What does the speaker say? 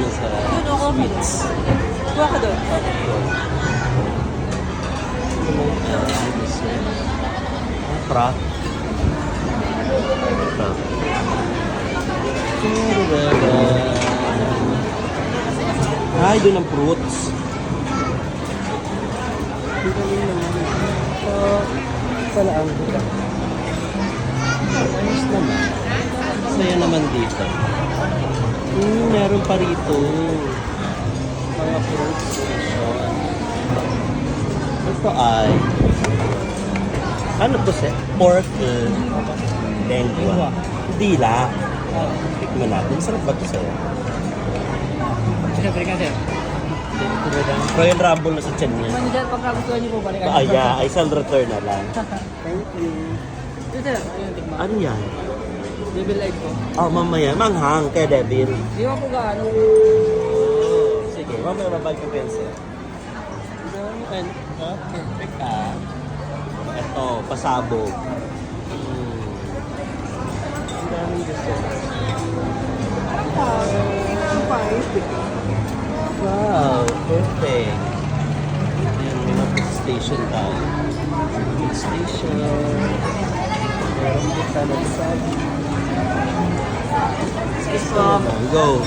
dun sa Doon ako sweets. Kuha ka doon. Fra. Ay, doon ang fruits. Ang galing naman. Pala ang buka. Ayos naman. Saya naman dito. Meron pa rito. Mga fruit station. Ito ay ano to siya? Pork lengua. Dila. Tikman natin. Sarap ba ito sa'yo? Siyempre ka, sir. Royal Rumble na sa tiyan niya. Manager, pagkagustuhan niyo po, balikan. Ay send return na lang. Thank you. Ito, sir. Ayun, tikman. Ano yan? Devil Egg po. Oh, mamaya. Manghang kay Devil. Di ba po gaano? Sige, mamaya mabag yung pencil. Okay, perfect ah. Ito, pasabog. Ang daming gusto. Wow, perfect. Ayan, may mga food station tayo. Food station. Meron din sana sabi. Go.